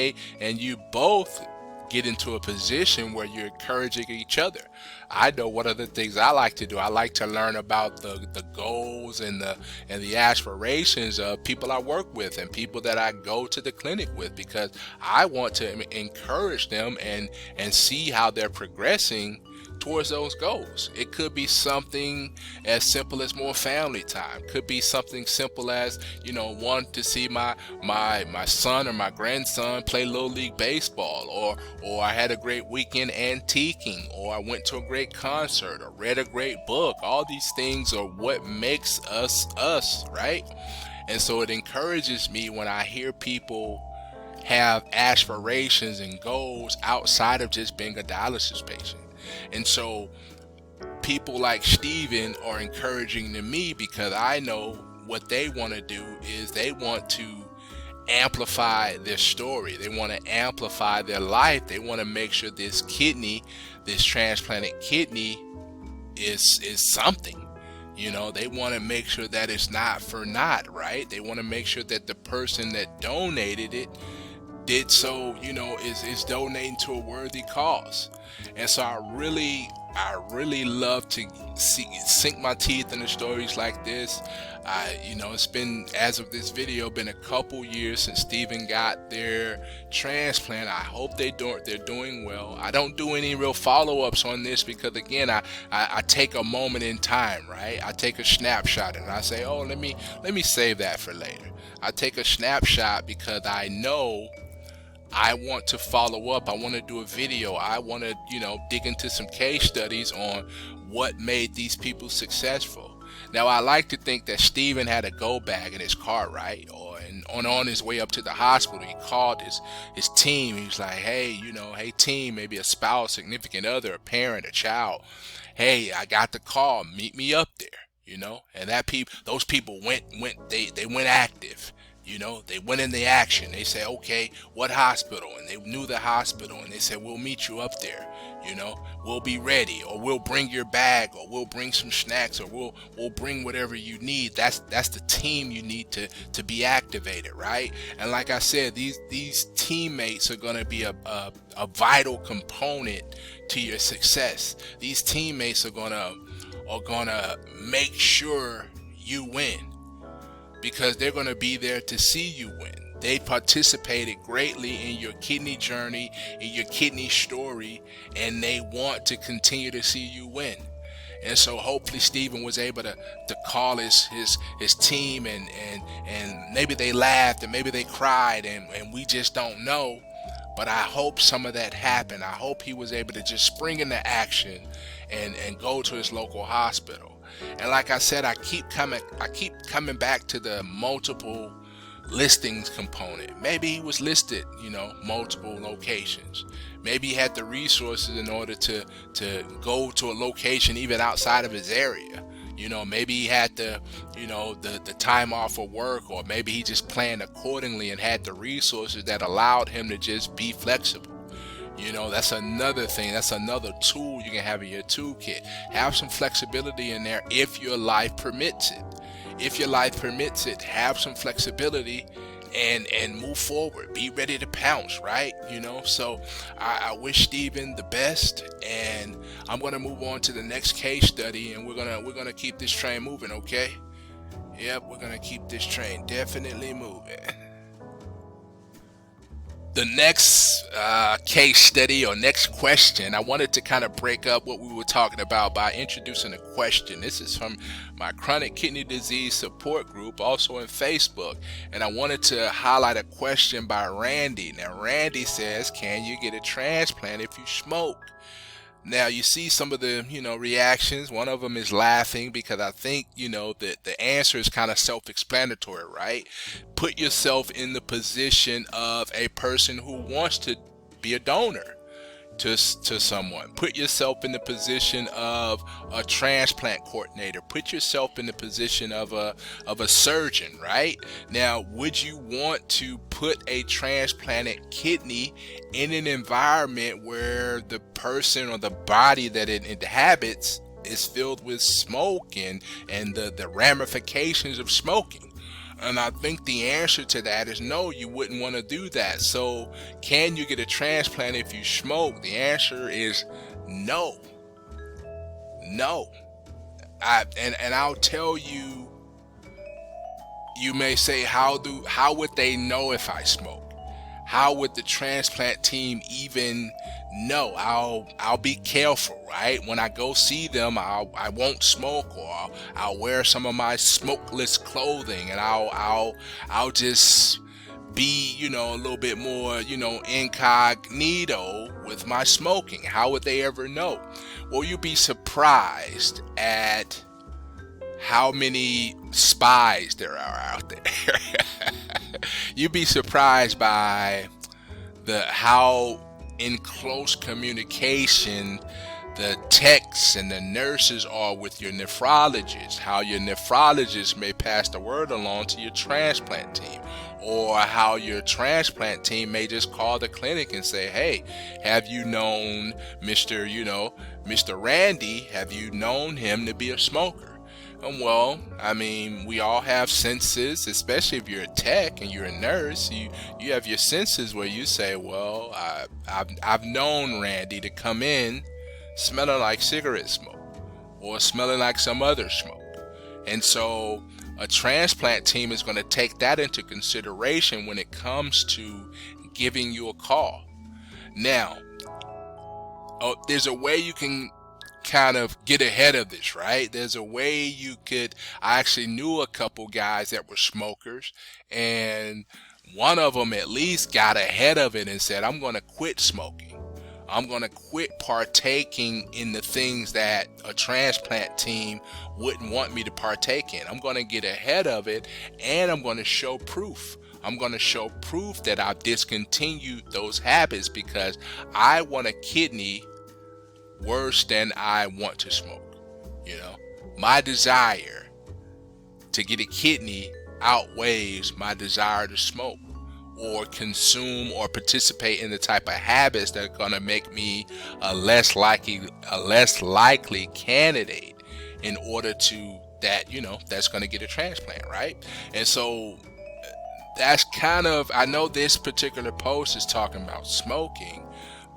you both get into a position where you're encouraging each other. I know one of the things I like to do. I like to learn about the goals and the aspirations of people I work with and people that I go to the clinic with, because I want to encourage them and see how they're progressing towards those goals. It could be something as simple as more family time. Could be something simple as, want to see my son or my grandson play little league baseball, or I had a great weekend antiquing, or I went to a great concert or read a great book. All these things are what makes us us, right? And so it encourages me when I hear people have aspirations and goals outside of just being a dialysis patient. And so people like Steven are encouraging to me, because I know what they want to do is they want to amplify their story. They want to amplify their life. They want to make sure this kidney, this transplanted kidney, is something. They want to make sure that it's not for naught, right? They want to make sure that the person that donated it did so, is donating to a worthy cause. And so I really love to sink my teeth into stories like this. It's been, as of this video, been a couple years since Steven got their transplant. I hope they're doing well. I don't do any real follow-ups on this because, again, I take a moment in time, right? I take a snapshot and I say, oh, let me save that for later. I take a snapshot because I know I want to follow up. I want to do a video. I want to, dig into some case studies on what made these people successful. Now, I like to think that Steven had a go bag in his car, right? On his way up to the hospital, he called his team. He was like, hey, hey team, maybe a spouse, significant other, a parent, a child. Hey, I got the call. Meet me up there, And those people went active. They went in the action. They said, okay, what hospital? And they knew the hospital, and they said, we'll meet you up there. We'll be ready, or we'll bring your bag, or we'll bring some snacks, or we'll bring whatever you need. That's the team you need to be activated, right? And like I said, these teammates are going to be a vital component to your success. These teammates are gonna make sure you win, because they're going to be there to see you win. They participated greatly in your kidney journey, in your kidney story, and they want to continue to see you win. And so hopefully Steven was able to call his team, and maybe they laughed and maybe they cried, and we just don't know. But I hope some of that happened. I hope he was able to just spring into action and go to his local hospital. And like I said, I keep coming back to the multiple listings component. Maybe he was listed, multiple locations. Maybe he had the resources in order to go to a location even outside of his area. Maybe he had the time off of work, or maybe he just planned accordingly and had the resources that allowed him to just be flexible. That's another thing. That's another tool you can have in your toolkit. Have some flexibility in there if your life permits it. If your life permits it, have some flexibility and move forward. Be ready to pounce, right? So I wish Steven the best, and I'm gonna move on to the next case study, and we're gonna keep this train moving, okay? Yep, we're gonna keep this train definitely moving. The next case study, or next question, I wanted to kind of break up what we were talking about by introducing a question. This is from my chronic kidney disease support group, also in Facebook, and I wanted to highlight a question by Randy. Now, Randy says, can you get a transplant if you smoke? Now, you see some of the, reactions. One of them is laughing, because I think, that the answer is kind of self-explanatory, right? Put yourself in the position of a person who wants to be a donor to someone. Put yourself in the position of a transplant coordinator. Put yourself in the position of a surgeon, right? Now, would you want to put a transplanted kidney in an environment where the person or the body that it inhabits is filled with smoke and the ramifications of smoking? And I think the answer to that is no, you wouldn't want to do that. So, can you get a transplant if you smoke? The answer is no. No. And I'll tell you, you may say, how would they know if I smoke? How would the transplant team even know? I'll be careful, right? When I go see them, I won't smoke, or I'll wear some of my smokeless clothing, and I'll just be, a little bit more, incognito with my smoking. How would they ever know? Well, you'd be surprised at how many spies there are out there. You'd be surprised by how in close communication the techs and the nurses are with your nephrologist, how your nephrologist may pass the word along to your transplant team, or how your transplant team may just call the clinic and say, hey, have you known Mr. Randy, have you known him to be a smoker? Well, I mean, we all have senses, especially if you're a tech and you're a nurse. You have your senses where you say, well, I've known Randy to come in smelling like cigarette smoke or smelling like some other smoke. And so a transplant team is going to take that into consideration when it comes to giving you a call. Now, there's a way you can kind of get ahead of this, right? There's a way I actually knew a couple guys that were smokers, and one of them at least got ahead of it and said, I'm going to quit smoking. I'm going to quit partaking in the things that a transplant team wouldn't want me to partake in. I'm going to get ahead of it, and I'm going to show proof. I'm going to show proof that I've discontinued those habits because I want a kidney worse than I want to smoke. My desire to get a kidney outweighs my desire to smoke or consume or participate in the type of habits that are going to make me a less likely candidate in order to that's going to get a transplant, right? And so that's I know this particular post is talking about smoking,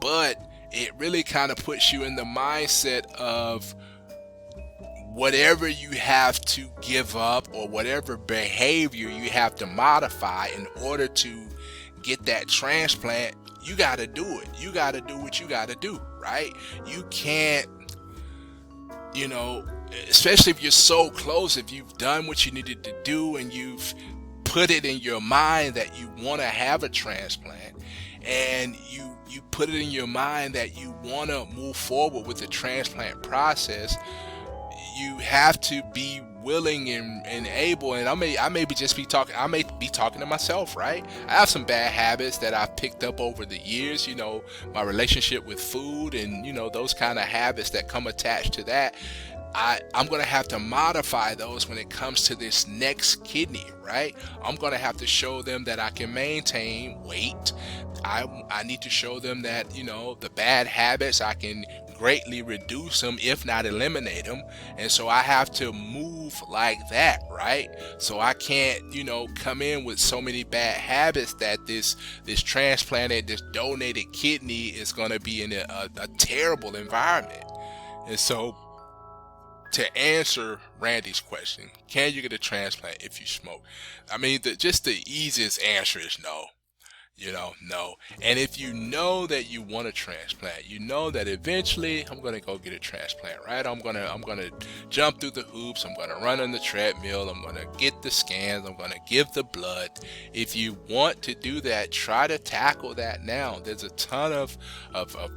but it really kind of puts you in the mindset of whatever you have to give up or whatever behavior you have to modify in order to get that transplant. You got to do it. You got to do what you got to do, right? You can't, especially if you're so close, if you've done what you needed to do and you've put it in your mind that you want to have a transplant, and you put it in your mind that you want to move forward with the transplant process, you have to be willing and able. And I may be talking to myself, right? I have some bad habits that I've picked up over the years, my relationship with food and those kind of habits that come attached to that. I'm going to have to modify those when it comes to this next kidney, right? I'm going to have to show them that I can maintain weight. I need to show them that, the bad habits, I can greatly reduce them, if not eliminate them. And so I have to move like that, right? So I can't, come in with so many bad habits that this transplanted, this donated kidney is going to be in a terrible environment. And so, to answer Randy's question, can you get a transplant if you smoke? I mean, just the easiest answer is no. No. And if you know that you want a transplant, you know that eventually I'm going to go get a transplant, right? I'm going to jump through the hoops. I'm going to run on the treadmill. I'm going to get the scans. I'm going to give the blood. If you want to do that, try to tackle that now. There's a ton of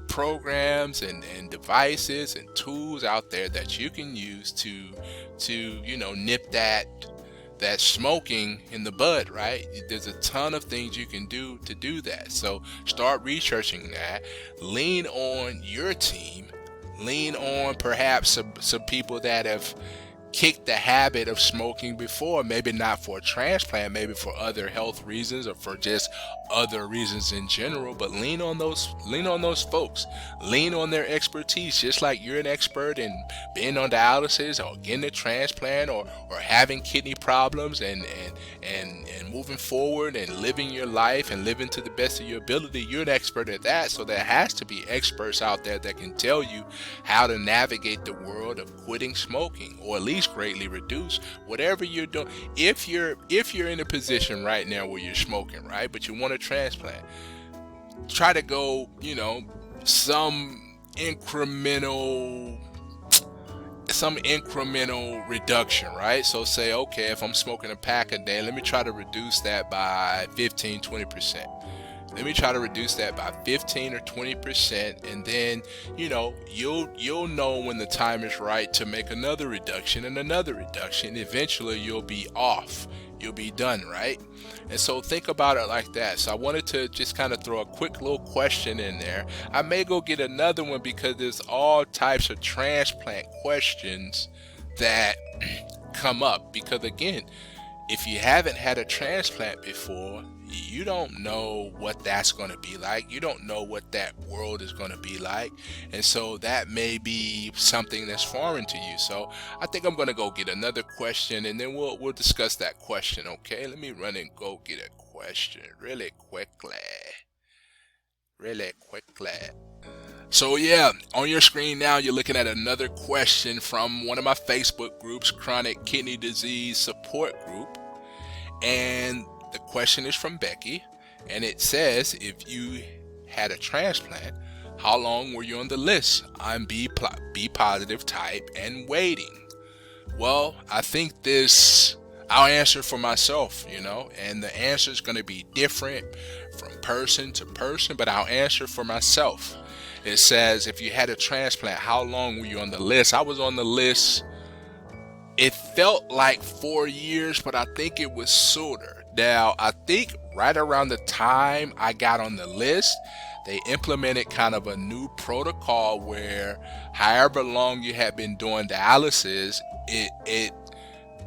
programs and devices and tools out there that you can use to nip that smoking in the bud, right? There's a ton of things you can do to do that. So start researching that. Lean on your team. Lean on perhaps some people that have kicked the habit of smoking before, maybe not for a transplant, maybe for other health reasons or for just other reasons in general, but lean on those folks, lean on their expertise, just like you're an expert in being on dialysis or getting a transplant or having kidney problems and moving forward and living your life and living to the best of your ability. You're an expert at that, so there has to be experts out there that can tell you how to navigate the world of quitting smoking, or at least greatly reduce whatever you're doing. If you're in a position right now where you're smoking, right, but you want to transplant, try to go, some incremental reduction, right? So say, okay, if I'm smoking a pack a day, let me try to reduce that by 15-20%. Let me try to reduce that by 15 or 20%, and then you'll know when the time is right to make another reduction and another reduction. Eventually you'll be off, you'll be done, right? And so think about it like that. So I wanted to just kind of throw a quick little question in there. I may go get another one because there's all types of transplant questions that come up, because again, if you haven't had a transplant before, you don't know what that's going to be like. You don't know what that world is going to be like. And so that may be something that's foreign to you. So I think I'm going to go get another question, and then we'll discuss that question, okay? Let me run and go get a question really quickly. So yeah, on your screen now, you're looking at another question from one of my Facebook groups, Chronic Kidney Disease Support Group. And the question is from Becky, and it says, if you had a transplant, how long were you on the list? I'm B positive type and waiting. Well, I think I'll answer for myself, and the answer is going to be different from person to person, but I'll answer for myself. It says, if you had a transplant, how long were you on the list? I was on the list, it felt like 4 years, but I think it was sooner. Now, I think right around the time I got on the list, they implemented kind of a new protocol where however long you had been doing dialysis, it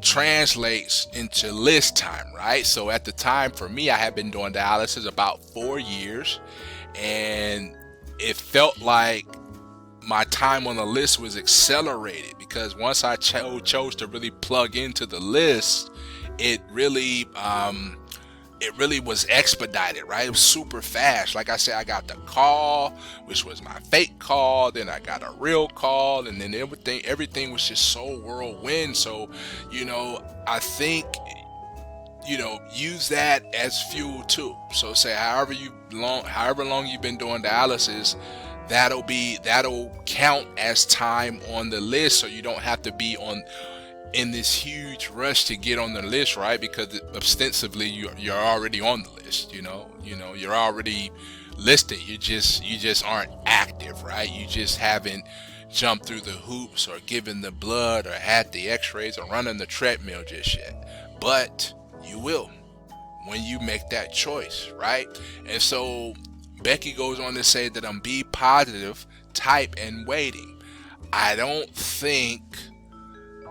translates into list time, right? So at the time for me, I had been doing dialysis about 4 years, and it felt like my time on the list was accelerated, because once I chose to really plug into the list, it really was expedited, right? It was super fast. Like I said, I got the call, which was my fake call, then I got a real call, and then everything was just so whirlwind. So, I think, use that as fuel too. So say however long you've been doing dialysis, that'll count as time on the list, so you don't have to be in this huge rush to get on the list, right? Because ostensibly you're already on the list, you're already listed. You just aren't active, right? You just haven't jumped through the hoops or given the blood or had the x-rays or run on the treadmill just yet. But you will when you make that choice, right? And so Becky goes on to say that I'm B positive type and waiting. I don't think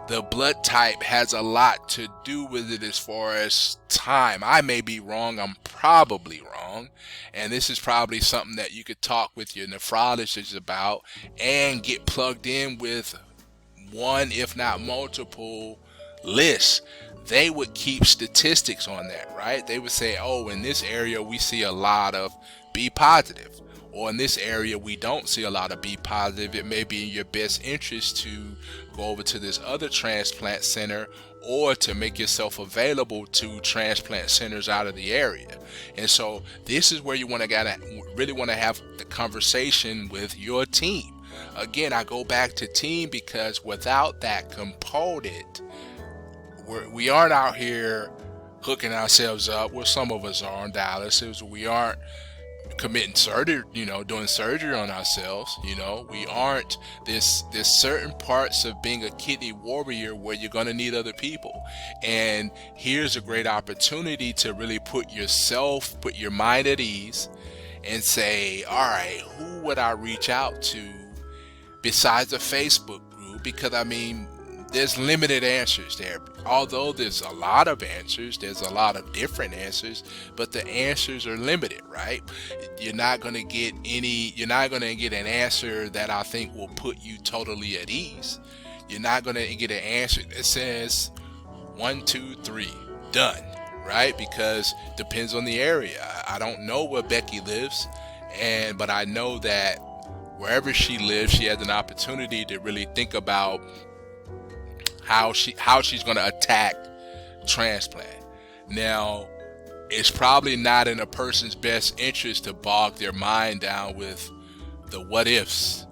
the blood type has a lot to do with it as far as time. I may be wrong. I'm probably wrong. And this is probably something that you could talk with your nephrologist about and get plugged in with one, if not multiple lists. They would keep statistics on that, right? They would say, oh, in this area we see a lot of B positive, or in this area we don't see a lot of B positive. It may be in your best interest to go over to this other transplant center, or to make yourself available to transplant centers out of the area. And so this is where you really want to have the conversation with your team. Again, I go back to team, because without that component, we aren't out here hooking ourselves up. Well, some of us are on dialysis. We aren't committing surgery, doing surgery on ourselves. We aren't. There's certain parts of being a kidney warrior where you're going to need other people. And here's a great opportunity to really put your mind at ease and say, all right, who would I reach out to besides a Facebook group? Because there's limited answers there. Although there's a lot of answers, there's a lot of different answers, but the answers are limited, right? You're not going to get an answer that I think will put you totally at ease. You're not going to get an answer that says 1, 2, 3, done, right? Because depends on the area. I don't know where Becky lives, but I know that wherever she lives, she has an opportunity to really think about how she's going to attack transplant. Now, it's probably not in a person's best interest to bog their mind down with the what ifs.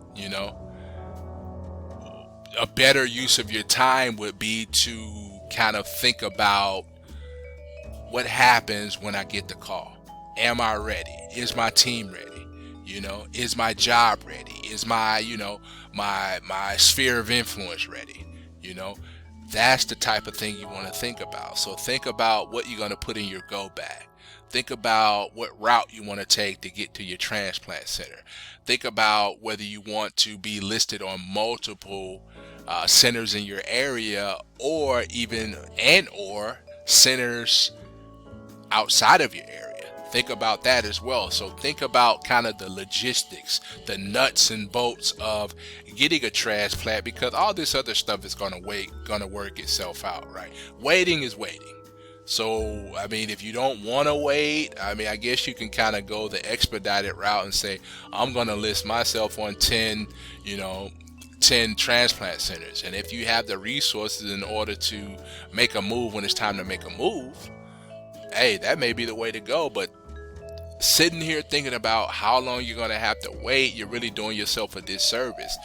A better use of your time would be to kind of think about what happens when I get the call. Am I ready? Is my team ready? Is my job ready? Is my my sphere of influence ready? That's the type of thing you want to think about. So think about what you're going to put in your go bag. Think about what route you want to take to get to your transplant center. Think about whether you want to be listed on multiple centers in your area, or centers outside of your area. Think about that as well. So think about kind of the logistics, the nuts and bolts of getting a transplant, because all this other stuff is going to work itself out, right? Waiting is waiting. So, I mean, if you don't want to wait, I guess you can kind of go the expedited route and say, I'm going to list myself on 10 transplant centers. And if you have the resources in order to make a move when it's time to make a move, hey, that may be the way to go. But sitting here thinking about how long you're going to have to wait, you're really doing yourself a disservice.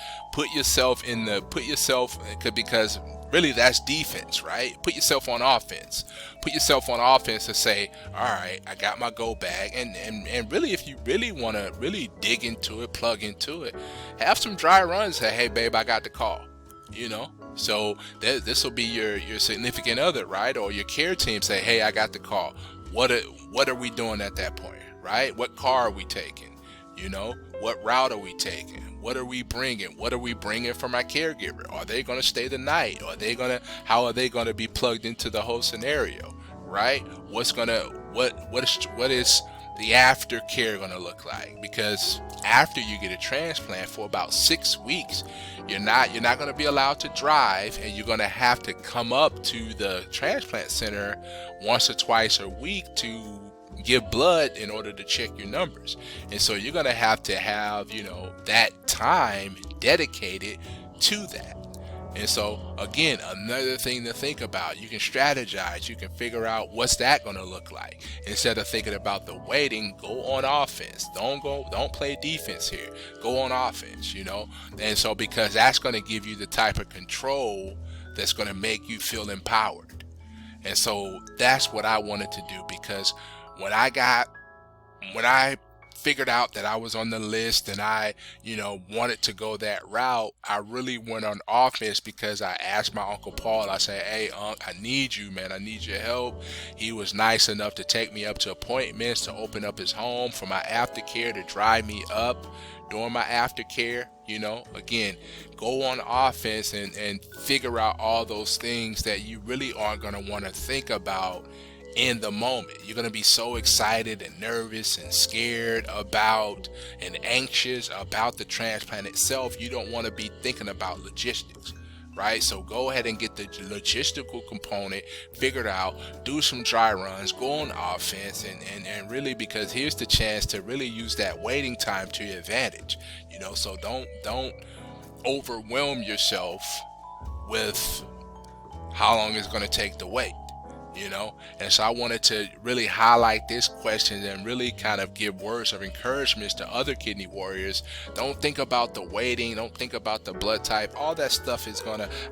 Because really that's defense, right? Put yourself on offense. Put yourself on offense to say, all right, I got my go bag. And really, if you really want to really dig into it, plug into it, have some dry runs. Say, hey, babe, I got the call, So this will be your significant other, right? Or your care team say, hey, I got the call. What are we doing at that point, right? What car are we taking? What route are we taking? What are we bringing? What are we bringing for my caregiver? Are they going to stay the night? How are they going to be plugged into the whole scenario, right? What is the aftercare going to look like? Because after you get a transplant for about 6 weeks, you're not going to be allowed to drive, and you're going to have to come up to the transplant center once or twice a week to give blood in order to check your numbers. And so you're going to have that time dedicated to that. And so again, another thing to think about, you can strategize, you can figure out what's that going to look like. Instead of thinking about the waiting, go on offense. Don't play defense here. Go on offense, And so because that's going to give you the type of control that's going to make you feel empowered. And so that's what I wanted to do, because when I figured out that I was on the list and I, wanted to go that route, I really went on offense, because I asked my Uncle Paul, I said, hey, I need you, man. I need your help. He was nice enough to take me up to appointments, to open up his home for my aftercare, to drive me up during my aftercare. Again, go on offense and figure out all those things that you really aren't going to want to think about in the moment. You're going to be so excited and nervous and scared about and anxious about the transplant itself. You don't want to be thinking about logistics, right? So go ahead and get the logistical component figured out, do some dry runs, go on offense, and really, because here's the chance to really use that waiting time to your advantage. So don't overwhelm yourself with how long it's going to take to wait. And so I wanted to really highlight this question and really kind of give words of encouragement to other kidney warriors. Don't think about the waiting. Don't think about the blood type. All that stuff is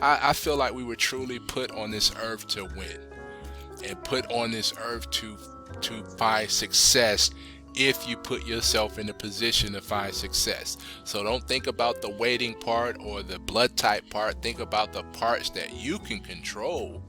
I feel like we were truly put on this earth to win, and put on this earth to find success if you put yourself in a position to find success. So don't think about the waiting part or the blood type part. Think about the parts that you can control.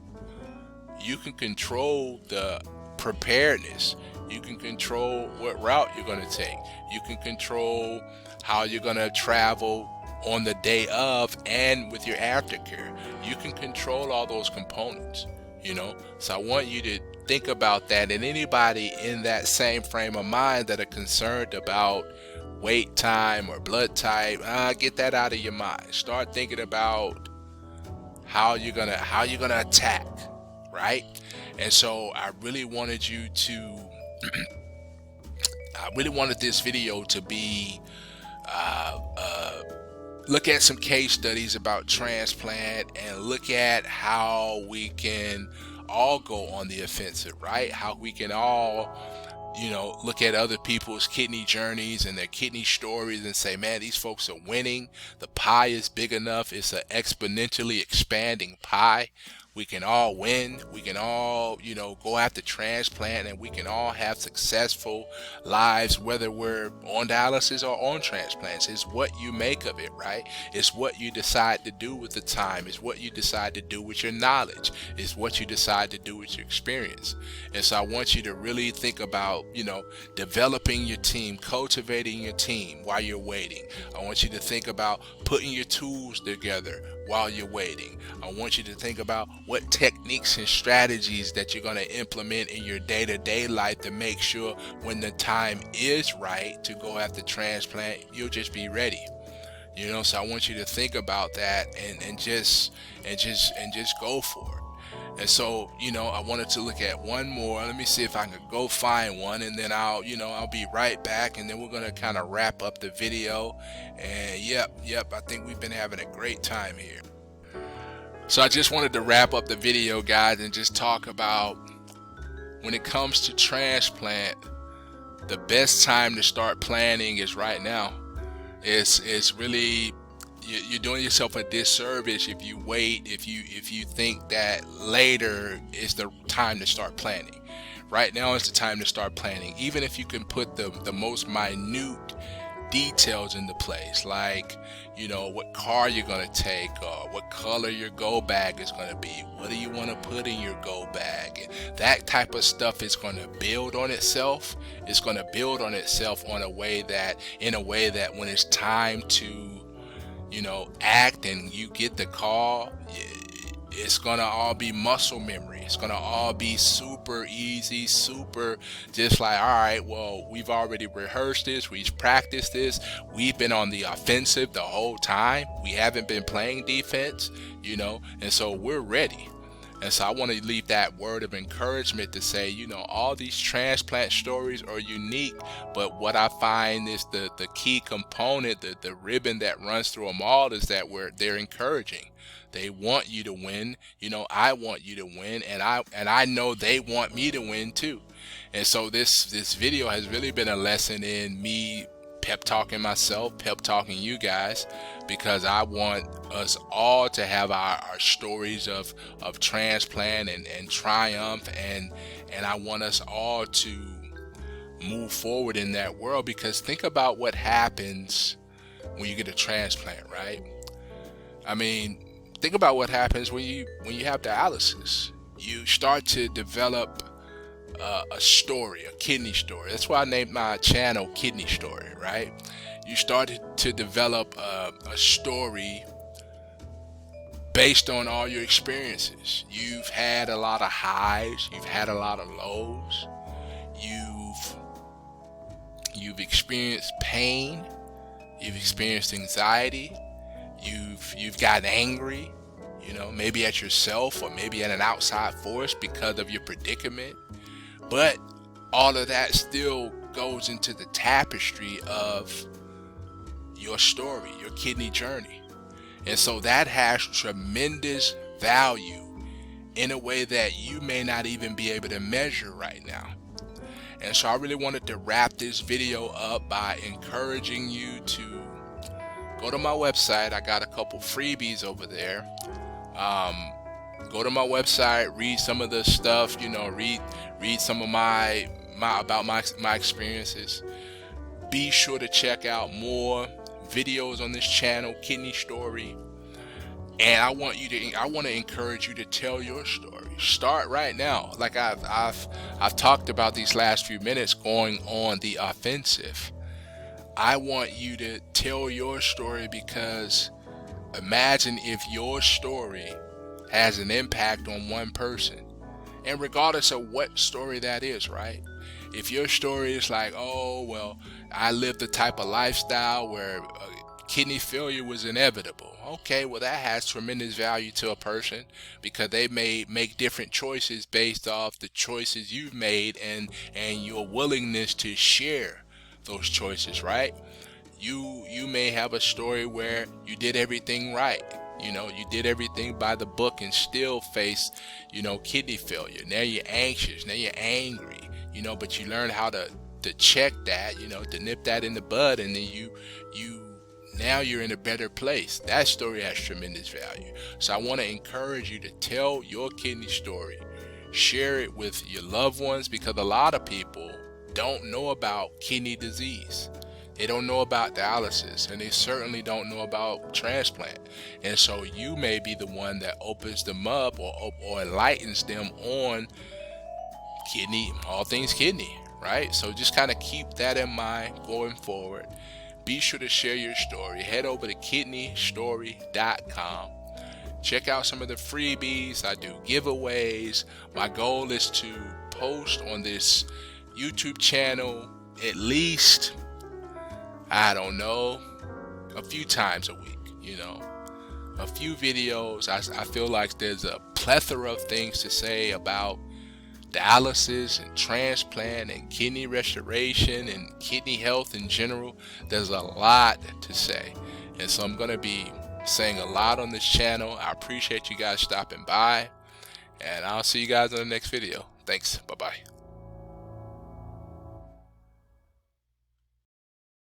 You can control the preparedness. You can control what route you're going to take. You can control how you're going to travel on the day of and with your aftercare. You can control all those components, you know. So I want you to think about that, and anybody in that same frame of mind that are concerned about wait time or blood type, get that out of your mind. Start thinking about how you're gonna attack, right? And so I really wanted this video to be look at some case studies about transplant and look at how we can all go on the offensive, right? How we can all, look at other people's kidney journeys and their kidney stories and say, man, these folks are winning. The pie is big enough. It's an exponentially expanding pie. We can all win. We can all, go after transplant, and we can all have successful lives, whether we're on dialysis or on transplants. It's what you make of it, right? It's what you decide to do with the time. It's what you decide to do with your knowledge. It's what you decide to do with your experience. And so I want you to really think about, developing your team, cultivating your team while you're waiting. I want you to think about putting your tools together while you're waiting. I want you to think about what techniques and strategies that you're going to implement in your day-to-day life to make sure when the time is right to go after transplant, you'll just be ready. So I want you to think about that and just go for it. And so, I wanted to look at one more. Let me see if I can go find one, and then I'll be right back, and then we're going to kind of wrap up the video. And yep, I think we've been having a great time here. So I just wanted to wrap up the video, guys, and just talk about when it comes to transplant, the best time to start planning is right now. It's really, you're doing yourself a disservice if you wait, if you think that later is the time to start planning. Right now is the time to start planning, even if you can put the most minute details into place, like what car you're going to take, or what color your go bag is going to be, what do you want to put in your go bag, and that type of stuff is going to build on itself. It's going to build on itself in a way that when it's time to act and you get the call, it's gonna all be muscle memory. It's gonna all be super easy, super just like, all right, well, we've already rehearsed this, we've practiced this, we've been on the offensive the whole time, we haven't been playing defense, and so we're ready. And so I want to leave that word of encouragement to say, all these transplant stories are unique, but what I find is the key component, the ribbon that runs through them all, is that they're encouraging. They want you to win. I want you to win, and I know they want me to win too. And so this video has really been a lesson in me pep talking myself, pep talking you guys, because I want us all to have our stories of transplant and triumph, and I want us all to move forward in that world. Because think about what happens when you get a transplant, right? I mean, think about what happens when you have dialysis. You start to develop a story, a kidney story. That's why I named my channel Kidney Story, right? You started to develop a story based on all your experiences. You've had a lot of highs, you've had a lot of lows, you've experienced pain, you've experienced anxiety, you've gotten angry, maybe at yourself or maybe at an outside force because of your predicament. But all of that still goes into the tapestry of your story, your kidney journey. And so that has tremendous value in a way that you may not even be able to measure right now. And so I really wanted to wrap this video up by encouraging you to go to my website. I got a couple freebies over there. Go to my website, read some of the stuff, read some of my experiences. Be sure to check out more videos on this channel, Kidney Story. And I want to encourage you to tell your story. Start right now. Like I've talked about these last few minutes, going on the offensive. I want you to tell your story, because imagine if your story has an impact on one person, and regardless of what story that is, right? If your story is like, oh, well, I lived the type of lifestyle where kidney failure was inevitable. Okay, well, that has tremendous value to a person, because they may make different choices based off the choices you've made, and your willingness to share those choices, right? You may have a story where you did everything right. You did everything by the book and still faced, kidney failure. Now you're anxious, now you're angry, but you learn how to check that, to nip that in the bud, and then you now you're in a better place. That story has tremendous value. So I want to encourage you to tell your kidney story. Share it with your loved ones, because a lot of people don't know about kidney disease. They don't know about dialysis, and they certainly don't know about transplant. And so you may be the one that opens them up, or enlightens them on kidney, all things kidney, right? So just kind of keep that in mind going forward. Be sure to share your story. Head over to kidneystory.com. Check out some of the freebies. I do giveaways. My goal is to post on this YouTube channel at least, I don't know, a few times a week, a few videos. I feel like there's a plethora of things to say about dialysis and transplant and kidney restoration and kidney health in general. There's a lot to say, and so I'm going to be saying a lot on this channel. I appreciate you guys stopping by, and I'll see you guys in the next video. Thanks. Bye bye.